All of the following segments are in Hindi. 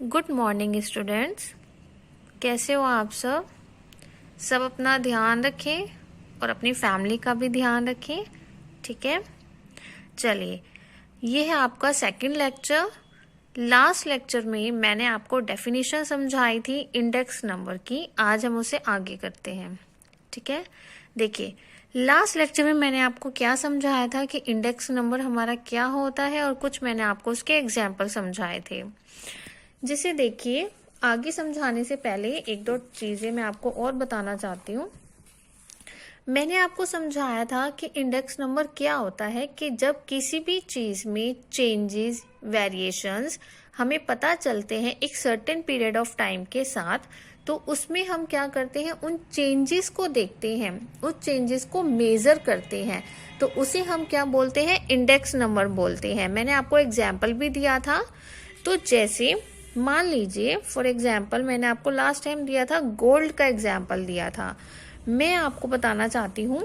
गुड मॉर्निंग स्टूडेंट्स, कैसे हो आप सब? सब अपना ध्यान रखें और अपनी फैमिली का भी ध्यान रखें, ठीक है। चलिए, ये है आपका सेकंड लेक्चर। लास्ट लेक्चर में मैंने आपको डेफिनेशन समझाई थी इंडेक्स नंबर की। आज हम उसे आगे करते हैं, ठीक है। देखिए, लास्ट लेक्चर में मैंने आपको क्या समझाया था कि इंडेक्स नंबर हमारा क्या होता है, और कुछ मैंने आपको उसके एग्जाम्पल समझाए थे। जिसे देखिए, आगे समझाने से पहले एक दो चीजें मैं आपको और बताना चाहती हूँ। मैंने आपको समझाया था कि इंडेक्स नंबर क्या होता है कि जब किसी भी चीज में चेंजेस, वेरिएशंस हमें पता चलते हैं एक सर्टेन पीरियड ऑफ टाइम के साथ, तो उसमें हम क्या करते हैं, उन चेंजेस को देखते हैं, उस चेंजेस को मेजर करते हैं, तो उसे हम क्या बोलते हैं, इंडेक्स नंबर बोलते हैं। मैंने आपको एग्जाम्पल भी दिया था। तो जैसे मान लीजिए, फॉर एग्जाम्पल मैंने आपको लास्ट टाइम दिया था, गोल्ड का एग्जाम्पल दिया था। मैं आपको बताना चाहती हूँ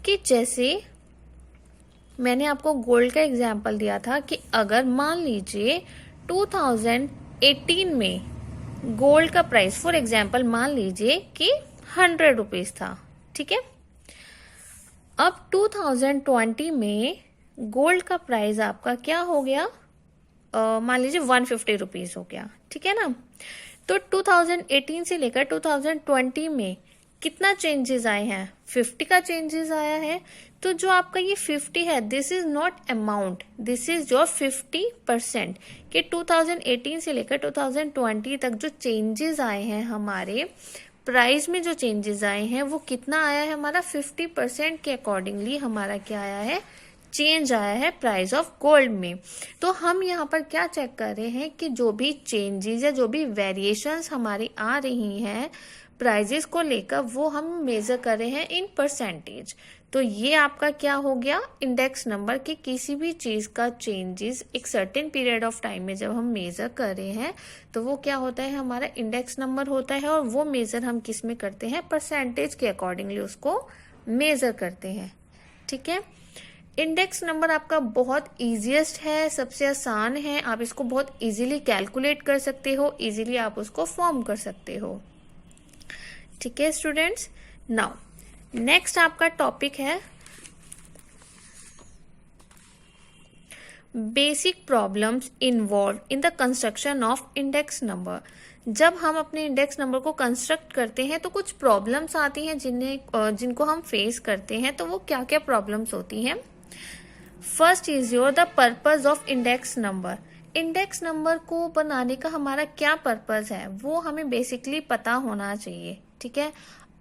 कि जैसे मैंने आपको गोल्ड का एग्जाम्पल दिया था कि अगर मान लीजिए 2018 में गोल्ड का प्राइस फॉर एग्जाम्पल मान लीजिए कि 100 रुपीज था, ठीक है। अब 2020 में गोल्ड का प्राइस आपका क्या हो गया, मान लीजिए 150 रुपीज हो गया, ठीक है ना। तो 2018 से लेकर 2020 में कितना चेंजेस आए हैं, 50 का चेंजेस आया है। तो जो आपका ये 50 है, this is not amount, this is your 50%। कि 2018 से लेकर 2020 तक जो चेंजेस आए हैं, हमारे प्राइस में जो चेंजेस आए हैं, वो कितना आया है, हमारा 50% के अकॉर्डिंगली हमारा क्या आया है, चेंज आया है प्राइस ऑफ गोल्ड में। तो हम यहाँ पर क्या चेक कर रहे हैं कि जो भी चेंजेस या जो भी वेरिएशंस हमारी आ रही हैं प्राइजेस को लेकर, वो हम मेजर कर रहे हैं इन परसेंटेज। तो ये आपका क्या हो गया, इंडेक्स नंबर। कि किसी भी चीज का चेंजेस एक सर्टेन पीरियड ऑफ टाइम में जब हम मेजर कर रहे हैं, तो वो क्या होता है, हमारा इंडेक्स नंबर होता है। और वो मेजर हम किस में करते हैं, परसेंटेज के अकॉर्डिंगली उसको मेजर करते हैं, ठीक है। इंडेक्स नंबर आपका बहुत इजीएस्ट है, सबसे आसान है। आप इसको बहुत इजीली कैलकुलेट कर सकते हो, इजीली आप उसको फॉर्म कर सकते हो, ठीक है स्टूडेंट्स। नाउ नेक्स्ट आपका टॉपिक है basic problems involve in the construction of index number. जब हम अपने इंडेक्स नंबर को कंस्ट्रक्ट करते हैं तो कुछ प्रॉब्लम्स आती हैं जिनको हम फेस करते हैं। तो वो क्या क्या प्रॉब्लम्स होती हैं। First is your the purpose of index number. Index number को बनाने का हमारा क्या पर्पज है, वो हमें बेसिकली पता होना चाहिए, ठीक है।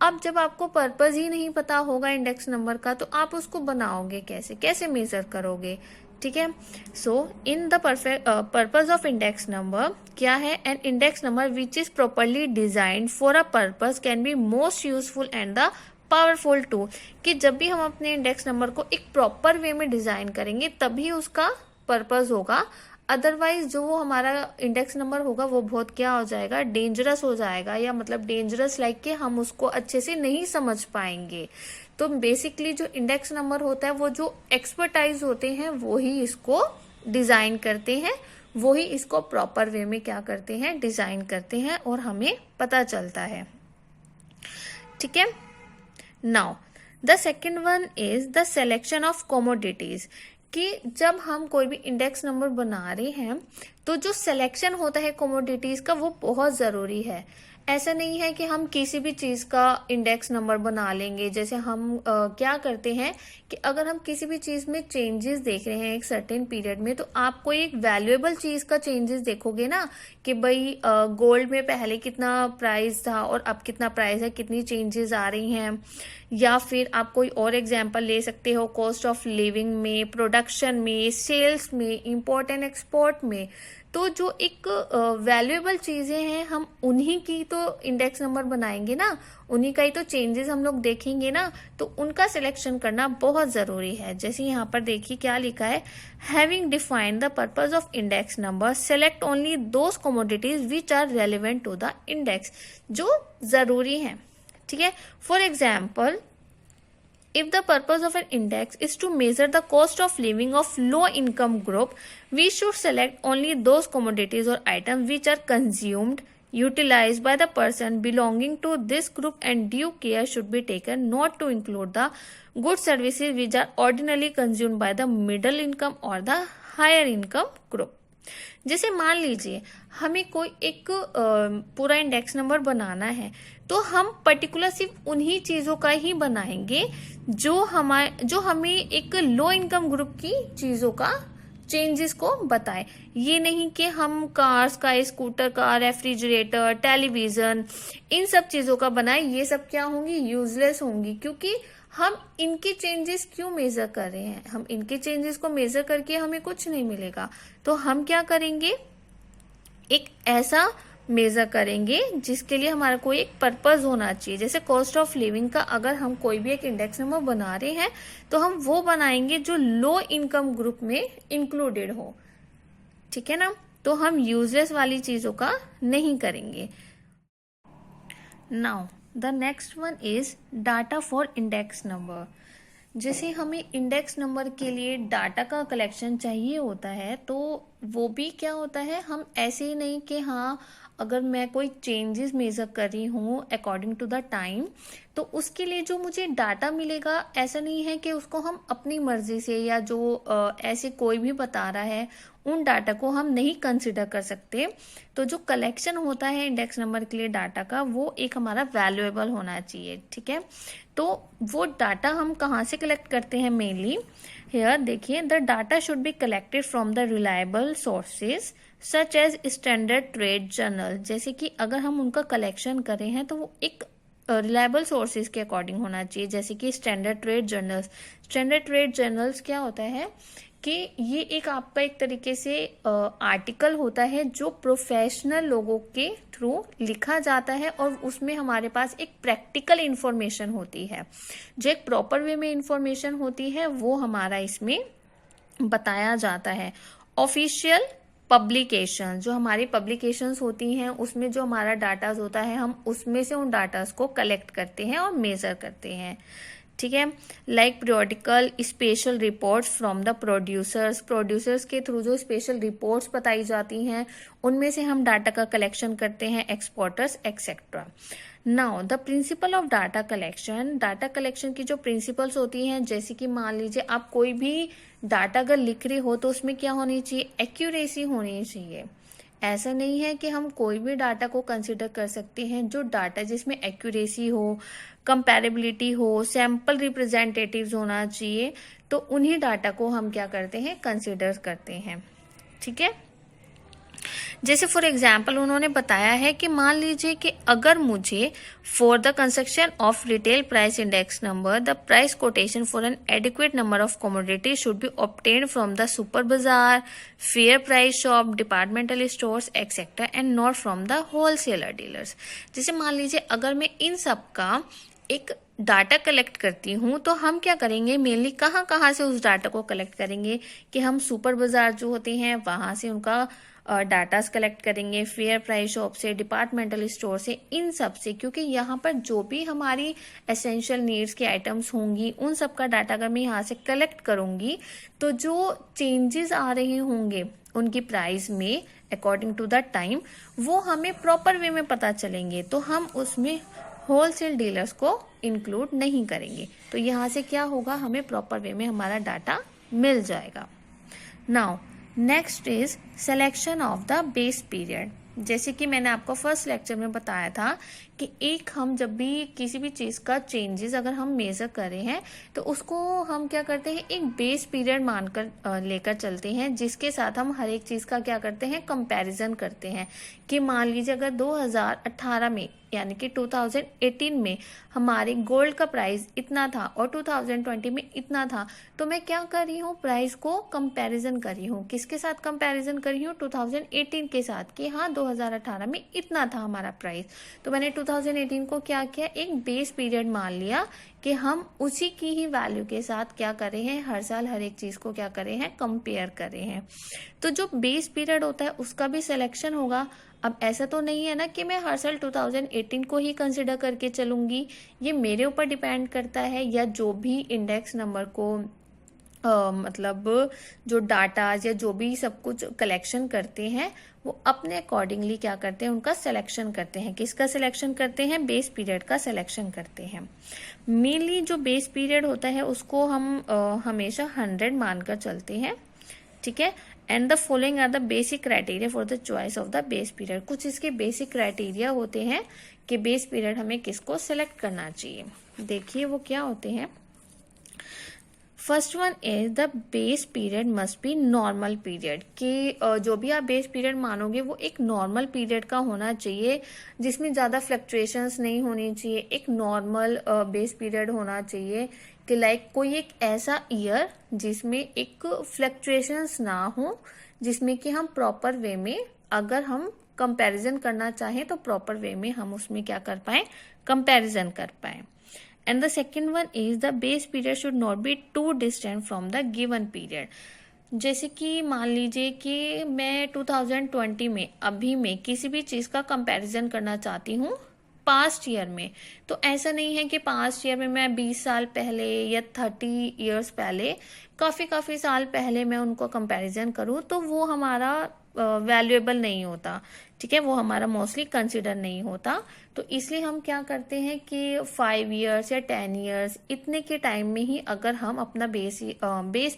अब जब आपको पर्पज ही नहीं पता होगा इंडेक्स नंबर का, तो आप उसको बनाओगे कैसे, कैसे मेजर करोगे, ठीक है। So in the purpose of index number क्या है, an index number which is properly designed for a purpose can be most useful and the powerful tool. कि जब भी हम अपने इंडेक्स नंबर को एक प्रॉपर वे में डिजाइन करेंगे तभी उसका पर्पज होगा। अदरवाइज जो वो हमारा इंडेक्स नंबर होगा वो बहुत क्या हो जाएगा, डेंजरस हो जाएगा, या मतलब डेंजरस लाइक कि हम उसको अच्छे से नहीं समझ पाएंगे। तो बेसिकली जो इंडेक्स नंबर होता है, वो जो एक्सपर्टाइज होते हैं वो ही इसको डिजाइन करते हैं, वो ही इसको प्रॉपर वे में क्या करते हैं, डिजाइन करते हैं, और हमें पता चलता है, ठीक है। Now the second one is the selection of commodities. कि जब हम कोई भी इंडेक्स नंबर बना रहे हैं तो जो सिलेक्शन होता है कमोडिटीज का, वो बहुत जरूरी है। ऐसा नहीं है कि हम किसी भी चीज का इंडेक्स नंबर बना लेंगे। जैसे हम क्या करते हैं कि अगर हम किसी भी चीज में चेंजेस देख रहे हैं एक सर्टेन पीरियड में, तो आप कोई एक वैल्यूएबल चीज का चेंजेस देखोगे ना, कि भाई गोल्ड में पहले कितना प्राइस था और अब कितना प्राइस है, कितनी चेंजेस आ रही हैं। या फिर आप कोई और एग्जांपल ले सकते हो, कॉस्ट ऑफ लिविंग में, प्रोडक्शन में, सेल्स में, इंपोर्ट एंड एक्सपोर्ट में। तो जो एक वैल्यूएबल चीजें हैं, हम उन्हीं की तो इंडेक्स नंबर बनाएंगे ना, उन्हीं का ही तो चेंजेस हम लोग देखेंगे ना, तो उनका सिलेक्शन करना बहुत जरूरी है। जैसे यहाँ पर देखिए क्या लिखा है, having defined the purpose of index number select only those commodities which are relevant to the index, जो जरूरी है, ठीक है। For example If the purpose of an index is to measure the cost of living of low income group, we should select only those commodities or items which are consumed, utilized by the person belonging to this group, and due care should be taken not to include the goods services which are ordinarily consumed by the middle income or the higher income group. जैसे मान लीजिए हमें कोई एक पूरा इंडेक्स नंबर बनाना है, तो हम पर्टिकुलर सिर्फ उन्हीं चीजों का ही बनाएंगे जो हमें एक लो इनकम ग्रुप की चीजों का चेंजेस को बताए। ये नहीं कि हम कार्स का, स्कूटर का, रेफ्रिजरेटर, टेलीविजन, इन सब चीजों का बनाए। ये सब क्या होंगी? यूजलेस होंगी, क्योंकि हम इनके चेंजेस क्यों मेजर कर रहे हैं? हम इनके चेंजेस को मेजर करके हमें कुछ नहीं मिलेगा। तो हम क्या करेंगे? एक ऐसा मेजर करेंगे जिसके लिए हमारा कोई एक पर्पस होना चाहिए। जैसे कॉस्ट ऑफ लिविंग का अगर हम कोई भी एक इंडेक्स नंबर बना रहे हैं तो हम वो बनाएंगे जो लो इनकम ग्रुप में इंक्लूडेड हो, ठीक है ना? तो हम यूजलेस वाली चीजों का नहीं करेंगे। Now the next one is data for index number. जैसे हमें इंडेक्स नंबर के लिए डाटा का कलेक्शन चाहिए होता है, तो वो भी क्या होता है, हम ऐसे ही नहीं कि हाँ अगर मैं कोई चेंजेस मेजर कर रही हूँ अकॉर्डिंग टू द टाइम, तो उसके लिए जो मुझे डाटा मिलेगा, ऐसा नहीं है कि उसको हम अपनी मर्जी से या जो ऐसे कोई भी बता रहा है उन डाटा को हम नहीं कंसिडर कर सकते। तो जो कलेक्शन होता है इंडेक्स नंबर के लिए डाटा का, वो एक हमारा वैल्यूएबल होना चाहिए, ठीक है? तो वो डाटा हम कहाँ से कलेक्ट करते हैं? मेनली हियर देखिए, the data should be collected from the reliable sources such as standard trade journal. जैसे कि अगर हम उनका कलेक्शन करें हैं तो वो एक रिलायबल सोर्सेज के अकॉर्डिंग होना चाहिए, जैसे कि standard trade journals. Standard trade journals क्या होता है कि ये एक आपका एक तरीके से आर्टिकल होता है जो प्रोफेशनल लोगों के थ्रू लिखा जाता है, और उसमें हमारे पास एक प्रैक्टिकल इंफॉर्मेशन होती है, जो एक प्रॉपर वे में इंफॉर्मेशन होती है, वो हमारा इसमें बताया जाता है। ऑफिशियल पब्लिकेशन, जो हमारी पब्लिकेशंस होती हैं, उसमें जो हमारा डाटाज होता है, हम उसमें से उन डाटाज को कलेक्ट करते हैं और मेजर करते हैं, ठीक है? Like periodical special reports from the producers के थ्रू जो स्पेशल रिपोर्ट्स बताई जाती हैं, उनमें से हम डाटा का कलेक्शन करते हैं, exporters etcetera. Now the principle of data collection की जो प्रिंसिपल्स होती हैं, जैसे कि मान लीजिए आप कोई भी डाटा अगर लिख रहे हो तो उसमें क्या होनी चाहिए? एक्यूरेसी होनी चाहिए। ऐसा नहीं है कि हम कोई भी डाटा को कंसिडर कर सकते हैं। जो डाटा जिसमें एक्यूरेसी हो, कंपैरेबिलिटी हो, सैंपल रिप्रेजेंटेटिव्स होना चाहिए, तो उन्हीं डाटा को हम क्या करते हैं? कंसिडर करते हैं, ठीक है? जैसे फॉर एग्जाम्पल उन्होंने बताया है कि मान लीजिए कि अगर मुझे for the construction of retail price index number the price quotation for an adequate number of commodity should be obtained from the super bazaar, fair price shop, departmental stores etcetera, and not from the wholesaler dealers. जैसे मान लीजिए अगर मैं इन सब का एक डाटा कलेक्ट करती हूँ, तो हम क्या करेंगे? मेनली कहाँ से उस डाटा को कलेक्ट करेंगे कि हम सुपर बाजार जो होते हैं वहां से उनका डाटास कलेक्ट करेंगे, फेयर प्राइस शॉप से, डिपार्टमेंटल स्टोर से, इन सब से, क्योंकि यहाँ पर जो भी हमारी एसेंशियल नीड्स की आइटम्स होंगी उन सब का डाटा अगर मैं यहाँ से कलेक्ट करूंगी, तो जो चेंजेस आ रहे होंगे उनकी प्राइस में अकॉर्डिंग टू द टाइम, वो हमें प्रॉपर वे में पता चलेंगे। तो हम उसमें होलसेल डीलर्स को इंक्लूड नहीं करेंगे। तो यहाँ से क्या होगा? हमें प्रॉपर वे में हमारा डाटा मिल जाएगा। Now next is selection of the base period. जैसे कि मैंने आपको फर्स्ट लेक्चर में बताया था कि एक हम जब भी किसी भी चीज का चेंजेस अगर हम मेजर कर रहे हैं, तो उसको हम क्या करते हैं? एक बेस पीरियड मानकर लेकर चलते हैं, जिसके साथ हम हर एक चीज का क्या करते हैं? कंपैरिजन करते हैं। कि मान लीजिए अगर 2018 में यानी कि 2018 में हमारे गोल्ड का प्राइस इतना था और 2020 में इतना था, तो मैं क्या कर रही हूँ? प्राइस को कंपैरिजन कर रही हूँ। किसके साथ कंपैरिजन कर रही हूँ? 2018 के साथ, कि हाँ 2018 में इतना था हमारा प्राइस, तो मैंने 2018 को क्या किया, एक बेस पीरियड मान लिया कि हम उसी की ही वैल्यू के साथ क्या कर रहे हैं, हर साल हर एक चीज को क्या कर रहे हैं, कंपेयर कर रहे हैं। तो जो बेस पीरियड होता है उसका भी सिलेक्शन होगा। अब ऐसा तो नहीं है ना कि मैं हर साल 2018 को ही कंसिडर करके चलूंगी, ये मेरे ऊपर डिपेंड करता है, या जो भी इंडेक्स नंबर को मतलब जो डाटा या जो भी सब कुछ कलेक्शन करते हैं वो अपने अकॉर्डिंगली क्या करते हैं, उनका सिलेक्शन करते हैं। किसका सिलेक्शन करते हैं, बेस पीरियड का सिलेक्शन करते हैं। मेनली जो बेस पीरियड होता है उसको हम हमेशा 100 मानकर चलते हैं, ठीक है। And the following are the basic criteria for the choice of the base period. कुछ इसके बेसिक क्राइटेरिया होते हैं कि बेस पीरियड हमें किसको सिलेक्ट करना चाहिए। देखिए वो क्या होते हैं। First one is the base period must be normal period, कि जो भी आप बेस पीरियड मानोगे वो एक नॉर्मल पीरियड का होना चाहिए, जिसमें ज़्यादा फ्लक्चुएशंस नहीं होनी चाहिए। एक नॉर्मल बेस पीरियड होना चाहिए कि लाइक कोई एक ऐसा ईयर जिसमें एक फ्लक्चुएशंस ना हो, जिसमें कि हम प्रॉपर वे में अगर हम कंपैरिजन करना चाहें तो प्रॉपर वे में हम उसमें क्या कर पाए, कंपैरिजन कर पाए। And the second one is the base period should not be too distant from the given period. जैसे कि मान लीजिए कि मैं 2020 में अभी में किसी भी चीज का कंपैरिजन करना चाहती हूँ पास्ट ईयर में, तो ऐसा नहीं है कि पास्ट ईयर में मैं 20 साल पहले या 30 इयर्स पहले काफी साल पहले मैं उनको कंपैरिजन करूँ तो वो हमारा वैल्यूएबल नहीं होता, ठीक है, वो हमारा मोस्टली कंसिडर नहीं होता। तो इसलिए हम क्या करते हैं कि 5 इयर्स या 10 इयर्स इतने के टाइम में ही अगर हम अपना बेस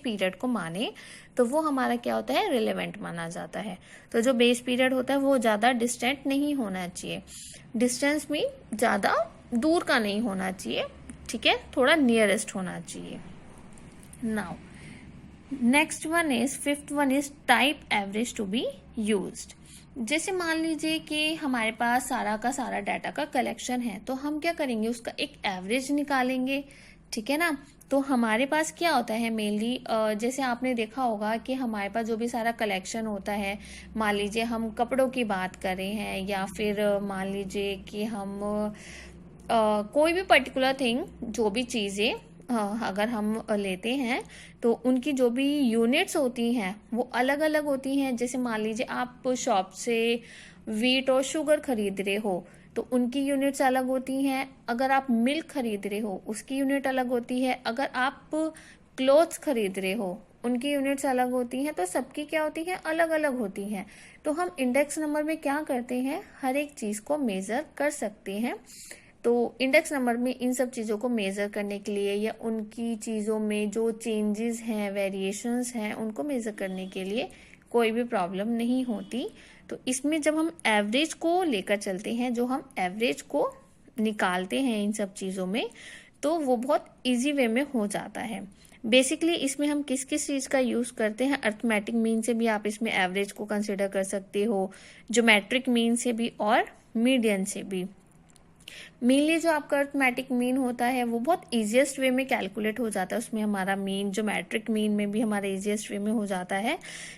पीरियड को माने तो वो हमारा क्या होता है, रिलेवेंट माना जाता है। तो जो बेस पीरियड होता है वो ज्यादा डिस्टेंट नहीं होना चाहिए, डिस्टेंस में ज्यादा दूर का नहीं होना चाहिए, ठीक है, थोड़ा नियरेस्ट होना चाहिए। Now next one is, fifth one is type average to be used. जैसे मान लीजिए कि हमारे पास सारा का सारा डाटा का कलेक्शन है, तो हम क्या करेंगे, उसका एक एवरेज निकालेंगे, ठीक है ना। तो हमारे पास क्या होता है मेनली, जैसे आपने देखा होगा कि हमारे पास जो भी सारा कलेक्शन होता है, मान लीजिए हम कपड़ों की बात कर रहे हैं या फिर मान लीजिए कि हम कोई भी पर्टिकुलर थिंग, जो भी चीजें अगर हम लेते हैं तो उनकी जो भी यूनिट्स होती हैं वो अलग अलग होती हैं। जैसे मान लीजिए आप शॉप से वीट और शुगर खरीद रहे हो तो उनकी यूनिट्स अलग होती हैं। अगर आप मिल्क खरीद रहे हो उसकी यूनिट अलग होती है। अगर आप क्लोथ्स खरीद रहे हो उनकी यूनिट्स अलग होती हैं। तो सबकी क्या होती है, अलग अलग होती हैं। तो हम इंडेक्स नंबर में क्या करते हैं, हर एक चीज को मेजर कर सकते हैं। तो इंडेक्स नंबर में इन सब चीज़ों को मेज़र करने के लिए या उनकी चीज़ों में जो चेंजेस हैं, वेरिएशंस हैं, उनको मेज़र करने के लिए कोई भी प्रॉब्लम नहीं होती। तो इसमें जब हम एवरेज को लेकर चलते हैं, जो हम एवरेज को निकालते हैं इन सब चीज़ों में, तो वो बहुत इजी वे में हो जाता है। बेसिकली इसमें हम किस किस चीज़ का यूज़ करते हैं, अर्थमेटिक मीन से भी आप इसमें एवरेज को कंसिडर कर सकते हो, ज्योमेट्रिक मीन से भी और मीडियन से भी। मेनली जो आपका अर्थमेटिक मीन होता है वो बहुत इजीएस्ट वे में कैलकुलेट हो जाता है, उसमें हमारा मीन, ज्योमेट्रिक मीन में भी हमारा इजीएस्ट वे में हो जाता है।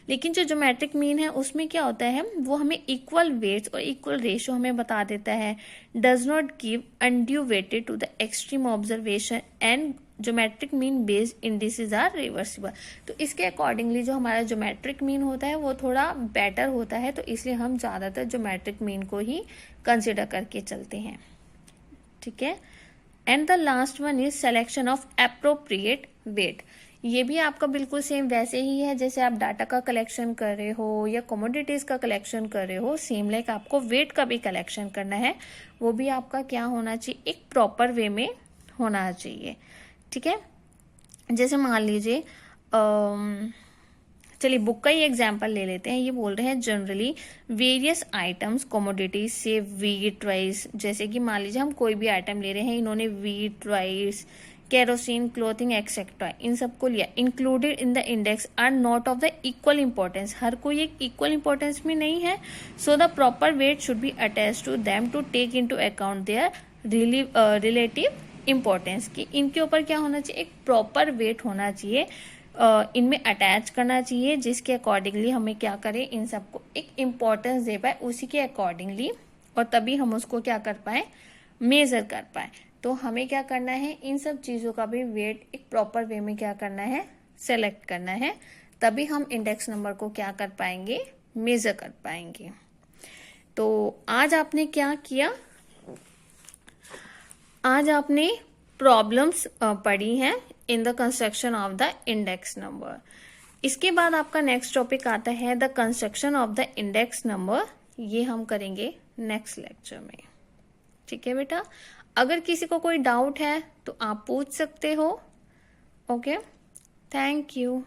लेकिन जो ज्योमेट्रिक मीन है उसमें क्या होता है, वो हमें इक्वल वेट्स और इक्वल रेशियो हमें बता देता है, does not give undue weighted to the extreme observation and geometric mean based indices are reversible. तो इसके अकॉर्डिंगली जो हमारा ज्योमेट्रिक मीन होता है वो थोड़ा बेटर होता है। तो इसलिए हम ज़्यादातर ज्योमेट्रिक मीन को ही कंसिडर करके चलते हैं, ठीक है। And the last one is selection of appropriate weight. ये भी आपका बिल्कुल सेम वैसे ही है जैसे आप डाटा का कलेक्शन कर रहे हो या कमोडिटीज का कलेक्शन कर रहे हो, सेम लाइक आपको वेट का भी कलेक्शन करना है। वो भी आपका क्या होना चाहिए, एक प्रॉपर वे में होना चाहिए, ठीक है। जैसे मान लीजिए चलिए बुक का ही एग्जाम्पल ले लेते हैं। ये बोल रहे हैं जनरली वेरियस आइटम्स कमोडिटीज से वीट, राइस, जैसे कि मान लीजिए हम कोई भी आइटम ले रहे हैं, इन्होंने wheat, rice, kerosene, clothing etcetera इन सबको लिया, included in the index are not of the equal importance. हर कोई एक इक्वल इंपॉर्टेंस में नहीं है। So the proper weight should be attach to them to take into account their relative importance की। इनके ऊपर क्या होना चाहिए, एक प्रॉपर वेट होना चाहिए, इनमें अटैच करना चाहिए, जिसके अकॉर्डिंगली हमें क्या करें, इन सबको एक इम्पोर्टेंस दे पाए, उसी के अकॉर्डिंगली और तभी हम उसको क्या कर पाए, मेजर कर पाए। तो हमें क्या करना है, इन सब चीज़ों का भी वेट एक प्रॉपर वे में क्या करना है, सेलेक्ट करना है, तभी हम इंडेक्स नंबर को क्या कर पाएंगे, मेजर कर पाएंगे। तो आज आपने क्या किया, आज आपने प्रॉब्लम्स पढ़ी हैं in the construction of the index number. इसके बाद आपका नेक्स्ट टॉपिक आता है the construction of the index number. ये हम करेंगे नेक्स्ट लेक्चर में। ठीक है बेटा, अगर किसी को कोई डाउट है तो आप पूछ सकते हो। Okay, thank you.